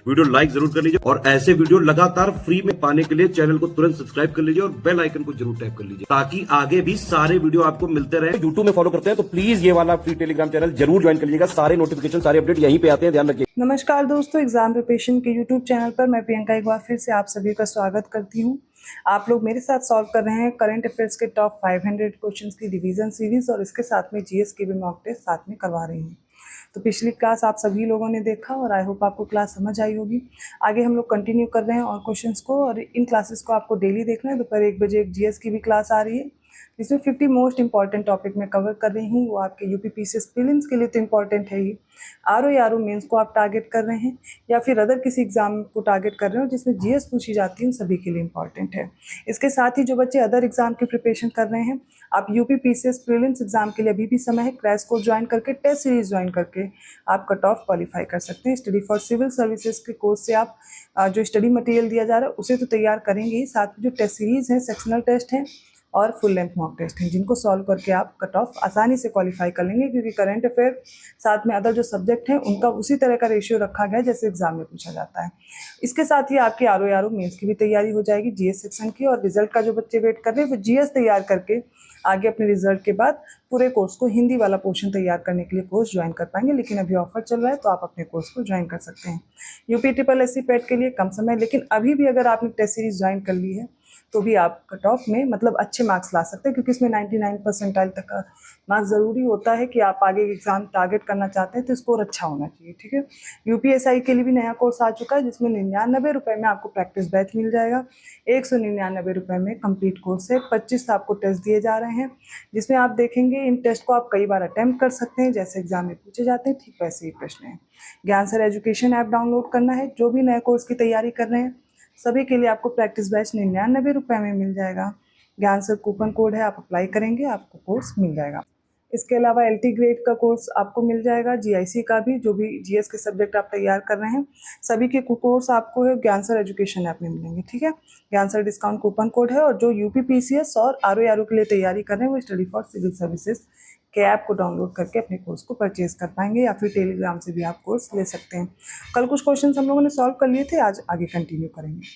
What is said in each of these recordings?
Video like जरूर कर लीजिए और ऐसे वीडियो लगातार फ्री में पाने के लिए चैनल को तुरंत सब्सक्राइब कर लीजिए और बेल आइकन को जरूर टैप कर लीजिए ताकि आगे भी सारे वीडियो आपको मिलते रहे। यूट्यूब में फॉलो करते हैं तो प्लीज ये वाला फ्री टेलीग्राम चैनल जरूर ज्वाइन कर लीजिएगा। सारे नोटिफिकेशन सारे अपडेट यहीं पे आते हैं, ध्यान रखिए। नमस्कार दोस्तों, एग्जाम प्रिपरेशन के यूट्यूब चैनल पर मैं प्रियंका एक बार फिर से आप सभी का स्वागत करती हूं। आप लोग मेरे साथ सॉल्व कर रहे हैं करंट अफेयर्स के टॉप 500 क्वेश्चंस की रिवीजन सीरीज और इसके साथ में जीएस के भी मॉक टेस्ट साथ में करवा रही हूं। तो पिछली क्लास आप सभी लोगों ने देखा और आई होप आपको क्लास समझ आई होगी। आगे हम लोग कंटिन्यू कर रहे हैं और क्वेश्चंस को, और इन क्लासेस को आपको डेली देखना है। दोपहर 1 बजे एक जीएस की भी क्लास आ रही है जिसमें 50 मोस्ट इंपॉर्टेंट टॉपिक मैं कवर कर रही हूँ। वो आपके यूपी पीसीएस प्रीलिम्स के लिए तो इंपॉर्टेंट है ही, आरओ मेंस को आप टारगेट कर रहे हैं या फिर अदर किसी एग्जाम को टारगेट कर रहे हो जिसमें जीएस पूछी जाती है, उन सभी के लिए इंपॉर्टेंट है। इसके साथ ही जो बच्चे अदर एग्जाम की प्रिपरेशन कर रहे हैं, आप यूपी पीसीएस प्रीलिम्स एग्जाम के लिए अभी भी समय है। क्रैश कोर्स ज्वाइन करके, टेस्ट सीरीज ज्वाइन करके आप कट ऑफ क्वालिफाई कर सकते हैं। स्टडी फॉर सिविल सर्विसेज के कोर्स से आप जो स्टडी मटेरियल दिया जा रहा है उसे तो तैयार करेंगे ही, साथ में जो टेस्ट सीरीज है, सेक्शनल टेस्ट है और फुल लेंथ मॉक टेस्ट हैं जिनको सॉल्व करके आप कट ऑफ आसानी से क्वालिफाई कर लेंगे, क्योंकि करंट अफेयर साथ में अदर जो सब्जेक्ट हैं उनका उसी तरह का रेशियो रखा गया है जैसे एग्जाम में पूछा जाता है। इसके साथ ही आपकी आरओ मेंस की भी तैयारी हो जाएगी जीएस सेक्शन की, और रिजल्ट का जो बच्चे वेट कर रहे हैं वो जीएस तैयार करके आगे अपने रिजल्ट के बाद पूरे कोर्स को हिंदी वाला पोर्शन तैयार करने के लिए कोर्स ज्वाइन कर पाएंगे। लेकिन अभी ऑफर चल रहा है तो आप अपने कोर्स को ज्वाइन कर सकते हैं। यूपी ट्रिपल एससी पेट के लिए कम समय, लेकिन अभी भी अगर आपने टेस्ट सीरीज ज्वाइन कर ली है तो भी आप कट ऑफ में मतलब अच्छे मार्क्स ला सकते हैं, क्योंकि इसमें 99 परसेंटाइल तक का मार्क्स ज़रूरी होता है कि आप आगे एग्जाम टारगेट करना चाहते हैं तो स्कोर अच्छा होना चाहिए। ठीक है, यूपीएसआई के लिए भी नया कोर्स आ चुका है जिसमें 99 रुपये में आपको प्रैक्टिस बैच मिल जाएगा। 199 रुपये में कंप्लीट कोर्स है। 25 आपको टेस्ट दिए जा रहे हैं जिसमें आप देखेंगे इन टेस्ट को आप कई बार अटैम्प्ट कर सकते हैं, जैसे एग्जाम में पूछे जाते हैं ठीक वैसे ही प्रश्न है। ज्ञान सर एजुकेशन ऐप डाउनलोड करना है। जो भी नए कोर्स की तैयारी कर रहे हैं सभी के लिए आपको प्रैक्टिस बैच 99 रुपये में मिल जाएगा। ज्ञान सर कूपन कोड है, आप अप्लाई करेंगे आपको कोर्स मिल जाएगा। इसके अलावा एलटी ग्रेड का कोर्स आपको मिल जाएगा, जीआईसी का भी, जो भी जीएस के सब्जेक्ट आप तैयार कर रहे हैं सभी के कोर्स आपको है ज्ञान सर एजुकेशन ऐप में मिलेंगे। ठीक है, ज्ञान सर डिस्काउंट कूपन कोड है। और जो यूपी पीसीएस और आरओ के लिए तैयारी कर रहे हैं वो स्टडी फॉर सिविल सर्विसेज के ऐप को डाउनलोड करके अपने कोर्स को परचेज कर पाएंगे, या फिर टेलीग्राम से भी आप कोर्स ले सकते हैं। कल कुछ क्वेश्चन हम लोगों ने सॉल्व कर लिए थे, आज आगे कंटिन्यू करेंगे।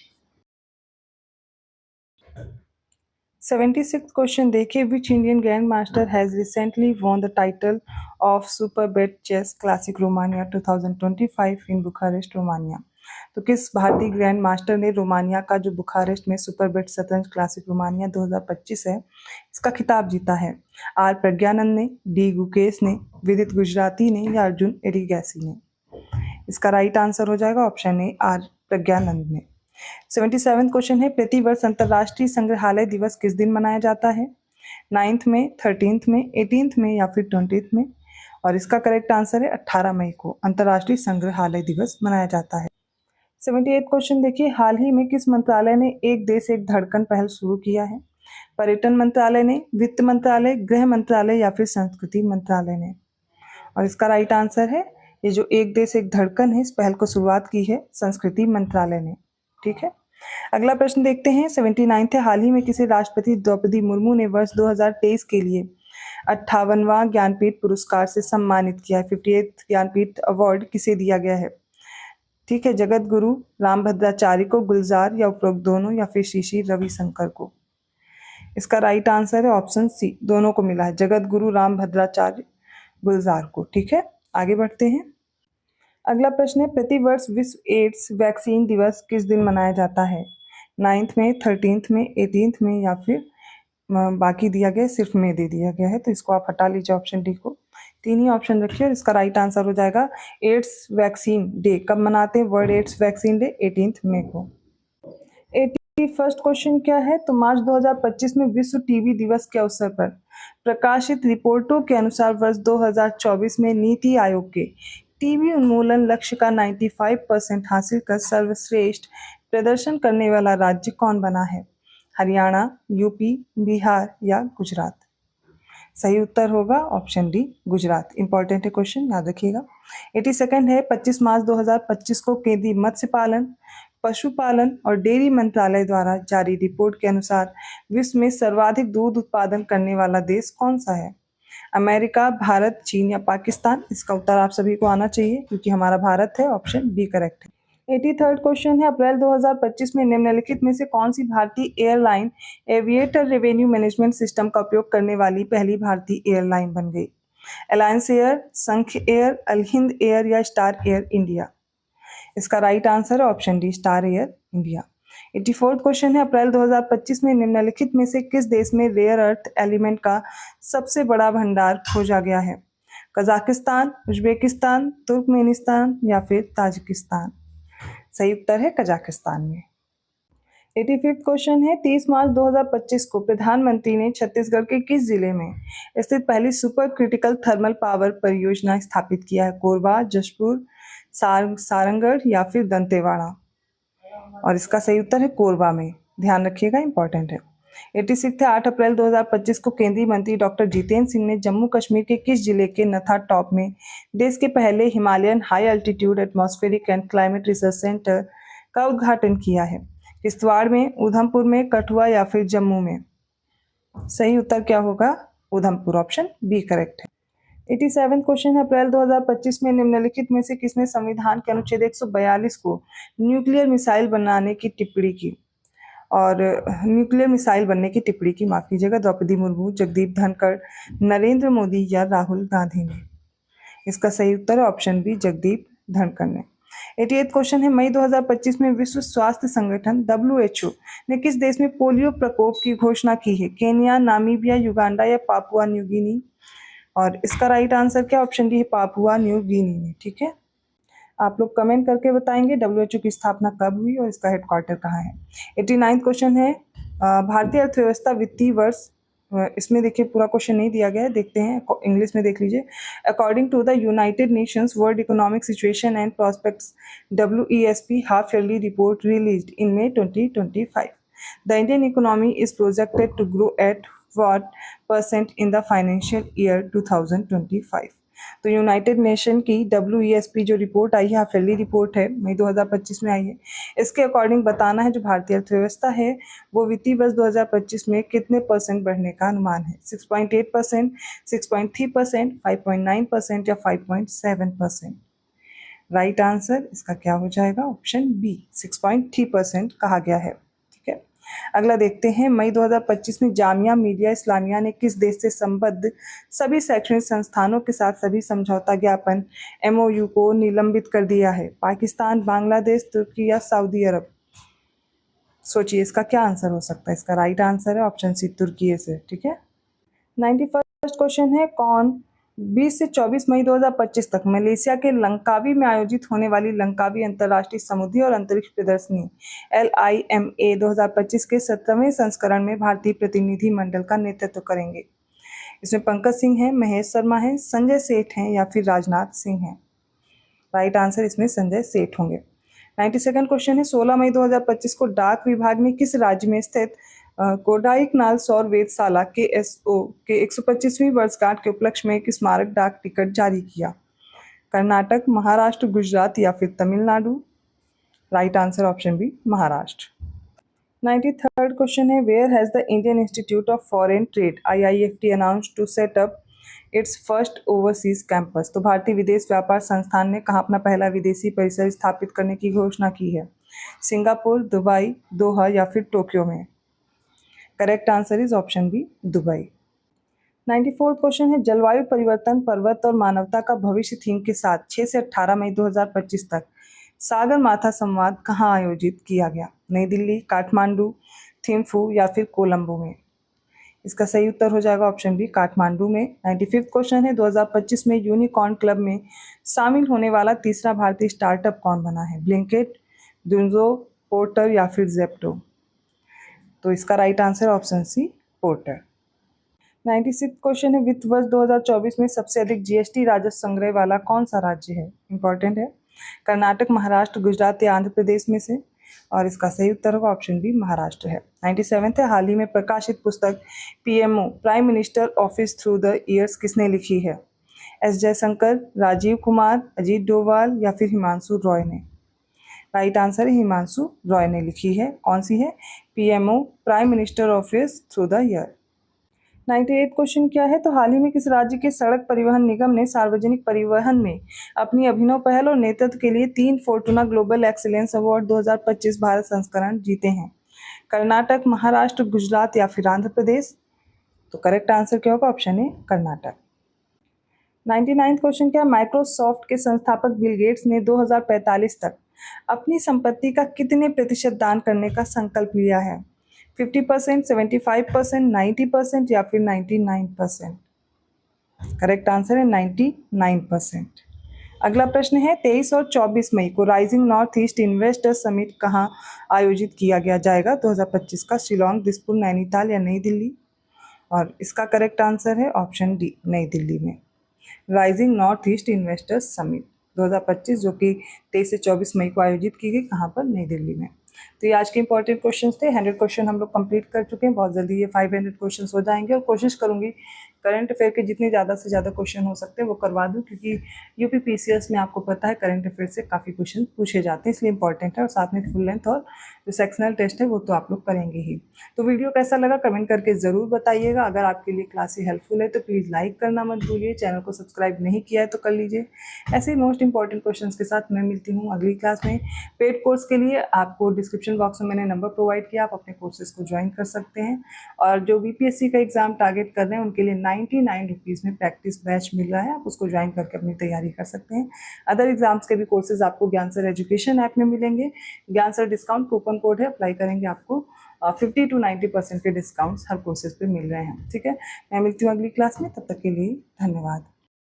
76th क्वेश्चन देखिए, which Indian grandmaster has recently won the title of Superbet chess classic Romania 2025 in Bucharest Romania. तो किस भारतीय ग्रैंड मास्टर ने रोमानिया का जो बुखारेस्ट में सुपर बेट शतरंज क्लासिक रोमानिया 2025 है इसका खिताब जीता है? आर प्रज्ञानंद ने, डी गुकेश ने, विदित गुजराती ने या अर्जुन एरिगैसी ने? इसका राइट आंसर हो जाएगा ऑप्शन ए, आर प्रज्ञानंद ने। 77 क्वेश्चन है, प्रतिवर्ष अंतर्राष्ट्रीय संग्रहालय दिवस किस दिन मनाया जाता है? 9th में, 13th में, 18th में या फिर 20th में? और इसका करेक्ट आंसर है 18 मई को अंतर्राष्ट्रीय संग्रहालय दिवस मनाया जाता है। 78 क्वेश्चन देखिए, हाल ही में किस मंत्रालय ने एक देश एक धड़कन पहल शुरू किया है? पर्यटन मंत्रालय ने, वित्त मंत्रालय, गृह मंत्रालय या फिर संस्कृति मंत्रालय ने? और इसका राइट आंसर है, ये जो एक देश एक धड़कन है इस पहल को शुरुआत की है संस्कृति मंत्रालय ने। ठीक है, अगला प्रश्न देखते हैं। 79 है, हाल ही में किसे राष्ट्रपति द्रौपदी मुर्मू ने वर्ष 2023 के लिए 58वां ज्ञानपीठ पुरस्कार से सम्मानित किया है? 58th ज्ञानपीठ अवार्ड किसे दिया गया है? ठीक है, जगत गुरु रामभद्राचार्य को, गुलजार या उपरोक्त दोनों, या फिर श्री श्री रविशंकर को? इसका राइट आंसर है ऑप्शन सी, दोनों को मिला है, जगत गुरु रामभद्राचार्य, गुलजार को। ठीक है, आगे बढ़ते हैं। अगला प्रश्न है, प्रतिवर्ष विश्व एड्स वैक्सीन दिवस किस दिन मनाया जाता है? 9th में, 13th में, 18th में या फिर बाकी दिया गया सिर्फ में दे दिया गया है, तो इसको आप हटा लीजिए ऑप्शन डी को। 3 ही ऑप्शन रखिए और इसका राइट आंसर हो जाएगा एड्स वैक्सीन डे। कब मनाते हैं वर्ल्ड एड्स वैक्सीन डे? 18 मई को। 81st क्वेश्चन क्या है, तो मार्च 2025 में विश्व टीबी दिवस के अवसर पर प्रकाशित रिपोर्टों के अनुसार वर्ष 2024 में नीति आयोग के टीबी उन्मूलन लक्ष्य का 95% हासिल कर सर्वश्रेष्ठ प्रदर्शन करने वाला राज्य कौन बना है? हरियाणा, यूपी, बिहार या गुजरात? सही उत्तर होगा ऑप्शन डी, गुजरात। इंपॉर्टेंट है क्वेश्चन, याद रखिएगा। 82nd है, 25 मार्च 2025 को केंद्रीय मत्स्य पालन, पशुपालन और डेयरी मंत्रालय द्वारा जारी रिपोर्ट के अनुसार विश्व में सर्वाधिक दूध उत्पादन करने वाला देश कौन सा है? अमेरिका, भारत, चीन या पाकिस्तान? इसका उत्तर आप सभी को आना चाहिए क्योंकि हमारा भारत है, ऑप्शन बी करेक्ट है। 83rd क्वेश्चन है, अप्रैल 2025 में निम्नलिखित में से कौन सी भारतीय airline aviator revenue management system का उपयोग करने वाली पहली भारतीय एयरलाइन बन गई? अलायंस एयर, संख एयर, अल हिंद एयर या स्टार एयर इंडिया? इसका राइट आंसर है option D, star air India. 84th question है, अप्रैल 2025 में निम्नलिखित में से किस देश में रेयर अर्थ एलिमेंट का सबसे बड़ा भंडार खोजा गया है? कजाकिस्तान, उज्बेकिस्तान, तुर्कमेनिस्तान या फिर ताजिकिस्तान? सही उत्तर है कजाकिस्तान में। 85th क्वेश्चन है, 30 मार्च 2025 को प्रधानमंत्री ने छत्तीसगढ़ के किस जिले में स्थित पहली सुपर क्रिटिकल थर्मल पावर परियोजना स्थापित किया है? कोरबा, जशपुर, सारंगढ़ या फिर दंतेवाड़ा? और इसका सही उत्तर है कोरबा में, ध्यान रखिएगा, इंपॉर्टेंट है। 86 है, 8 अप्रैल 2025 को केंद्रीय मंत्री डॉक्टर जितेंद्र सिंह ने जम्मू कश्मीर के किस जिले के नथा टॉप में देश के पहले Himalayan high altitude atmospheric and climate research centre का उद्घाटन किया है? किश्तवाड़ में, उधमपुर में, कठुआ या फिर जम्मू में? सही उत्तर क्या होगा? उधमपुर, ऑप्शन बी करेक्ट है। 87 क्वेश्चन है, अप्रैल 2025 में निम्नलिखित में से किसने संविधान के अनुच्छेद 142 को न्यूक्लियर मिसाइल बनाने की टिप्पणी की? और न्यूक्लियर मिसाइल बनने की टिप्पणी की, माफ कीजिएगा, द्रौपदी मुर्मू, जगदीप धनखड़, नरेंद्र मोदी या राहुल गांधी ने? इसका सही उत्तर है ऑप्शन बी, जगदीप धनखड़ ने। 88 क्वेश्चन है, मई 2025 में विश्व स्वास्थ्य संगठन WHO ने किस देश में पोलियो प्रकोप की घोषणा की है? केन्या, नामीबिया, युगांडा या पापुआ न्यू गिनी? और इसका राइट आंसर क्या, ऑप्शन डी है पापुआ न्यू गिनी में। ठीक है, आप लोग कमेंट करके बताएंगे WHO की स्थापना कब हुई और इसका हेडक्वार्टर कहाँ है। 89 क्वेश्चन है, भारतीय अर्थव्यवस्था वित्तीय वर्ष, इसमें देखिए पूरा क्वेश्चन नहीं दिया गया है, देखते हैं, इंग्लिश में देख लीजिए। According to the United Nations World Economic Situation and Prospects WESP half yearly report released in May 2025, the Indian economy is projected to grow at what % in the financial year 2025? तो United Nation की WESP जो report आई है, half yearly report है, मई 2025 में आई है। इसके according बताना है जो भारतीय अर्थव्यवस्था है वो वित्तीय वर्ष 2025 में कितने % बढ़ने का अनुमान है? 6.8%, 6.3%, 5.9% या 5.7%? राइट आंसर इसका क्या हो जाएगा? ऑप्शन बी, 6.3% कहा गया है। ठीक है, अगला देखते हैं, मई 2025 में जामिया मिलिया इस्लामिया ने किस देश से संबद्ध सभी शैक्षणिक संस्थानों के साथ सभी समझौता ज्ञापन MOU को निलंबित कर दिया है? पाकिस्तान, बांग्लादेश, तुर्की या सऊदी अरब? सोचिए इसका क्या आंसर हो सकता है? इसका राइट आंसर है ऑप्शन सी, तुर्की से। ठीक है, 91st क्वेश्चन है, कौन 20 से 24 मई 2025 तक मलेशिया के लंकावी में आयोजित होने वाली लंकावी अंतर्राष्ट्रीय समुद्री और अंतरिक्ष प्रदर्शनी LIMA 2025 के 17वें संस्करण में भारतीय प्रतिनिधि मंडल का नेतृत्व करेंगे? इसमें पंकज सिंह है, महेश शर्मा है, संजय सेठ हैं या फिर राजनाथ सिंह हैं? राइट आंसर इसमें संजय सेठ होंगे। 92nd क्वेश्चन है, 16 मई 2025 को डाक विभाग ने किस राज्य में स्थित कोडाईकनाल सौर वेधशाला KSO के 125वीं वर्षगांठ के उपलक्ष्य में एक स्मारक डाक टिकट जारी किया? कर्नाटक, महाराष्ट्र, गुजरात या फिर Tamil Nadu? Right answer option B, Maharashtra. 93rd question है, where has the Indian Institute of Foreign Trade IIFT announced to set up its first overseas campus? तो भारतीय विदेश व्यापार संस्थान ने कहाँ अपना पहला विदेशी परिसर स्थापित करने की घोषणा की है? सिंगापुर, दुबई, दोहा या फिर टोक्यो में? Correct answer is option B, Dubai. 94th question है, जलवायु परिवर्तन, पर्वत और मानवता का भविष्य थीम के साथ 6 से 18 मई 2025 तक सागर माथा संवाद कहाँ आयोजित किया गया? नई दिल्ली, काठमांडू, थिम्फू या फिर कोलंबो में? इसका सही उत्तर हो जाएगा ऑप्शन बी, काठमांडू में। 95th क्वेश्चन है, 2025 में यूनिकॉर्न क्लब में शामिल होने वाला तीसरा भारतीय स्टार्टअप कौन बना है? ब्लिंकिट, डुंजो, पोर्टर या फिर जेप्टो? तो इसका right answer option C, Porter. 96th question है, वित्त वर्ष 2024 में सबसे अधिक GST राजस्व संग्रह वाला कौन सा राज्य है? इंपॉर्टेंट है, कर्नाटक, महाराष्ट्र, गुजरात या आंध्र प्रदेश में से? और इसका सही उत्तर होगा ऑप्शन बी, महाराष्ट्र है। 97th है, हाल ही में प्रकाशित पुस्तक PMO prime minister office through the years किसने लिखी है? S जयशंकर, राजीव कुमार, अजीत डोभाल या फिर हिमांशु रॉय ने? राइट आंसर है हिमांशु रॉय ने लिखी है। कौन सी है? PMO prime minister office through the year. 98 question क्या है, तो हाल ही में किस राज्य के सड़क परिवहन निगम ने सार्वजनिक परिवहन में अपनी अभिनव पहल और नेतृत्व के लिए 3 फोर्टूना ग्लोबल एक्सीलेंस अवार्ड 2025 भारत संस्करण जीते हैं? कर्नाटक, महाराष्ट्र, गुजरात या फिर आंध्र प्रदेश? तो करेक्ट आंसर क्या होगा? Option A Karnataka. 99 क्वेश्चन क्या, माइक्रोसॉफ्ट के संस्थापक बिल गेट्स ने 2045 तक अपनी संपत्ति का कितने प्रतिशत दान करने का संकल्प लिया है? 50%, 75%, 90% या फिर 99%? करेक्ट आंसर है 99%। अगला प्रश्न है, 23 और 24 मई को rising north east investors summit कहाँ आयोजित किया गया जाएगा 2025 का? शिलोंग, दिसपुर, नैनीताल या नई दिल्ली? और इसका करेक्ट आंसर है ऑप्शन डी, नई दिल्ली में। Rising north east investors summit 2025 जो कि 23 से 24 मई को आयोजित की गई, कहाँ पर? नई दिल्ली में। तो ये आज के इंपॉर्टेंट क्वेश्चंस थे। 100 क्वेश्चन हम लोग कंप्लीट कर चुके हैं। बहुत जल्दी ये 500 क्वेश्चंस हो जाएंगे और कोशिश करूंगी करंट अफेयर के जितने ज़्यादा से ज़्यादा क्वेश्चन हो सकते हैं वो करवा दूं, क्योंकि यूपी पीसीएस में आपको पता है करंट अफेयर से काफ़ी क्वेश्चन पूछे जाते हैं, इसलिए इंपॉर्टेंट है। और साथ में फुल लेंथ और जो सेक्शनल टेस्ट है वो तो आप लोग करेंगे ही। तो वीडियो कैसा लगा कमेंट करके ज़रूर बताइएगा। अगर आपके लिए क्लास हेल्पफुल है तो प्लीज़ लाइक करना मत भूलिए। चैनल को सब्सक्राइब नहीं किया है तो कर लीजिए। ऐसे ही मोस्ट इंपॉर्टेंट क्वेश्चन के साथ मैं मिलती हूँ अगली क्लास में। पेड कोर्स के लिए आपको डिस्क्रिप्शन बॉक्स में मैंने नंबर प्रोवाइड किया, आप अपने कोर्सेज को ज्वाइन कर सकते हैं। और जो बीपीएससी का एग्जाम टारगेट कर रहे हैं उनके लिए 99 रुपीज़ में प्रैक्टिस बैच मिल रहा है, आप उसको ज्वाइन करके अपनी तैयारी कर सकते हैं। अदर एग्जाम्स के भी कोर्सेज आपको ज्ञान सर एजुकेशन ऐप में मिलेंगे। ज्ञान सर डिस्काउंट कूपन कोड है, अप्लाई करेंगे आपको 50 to 90% के डिस्काउंट्स हर कोर्सेज पे मिल रहे हैं। ठीक है, मैं मिलती हूँ अगली क्लास में, तब तक के लिए धन्यवाद।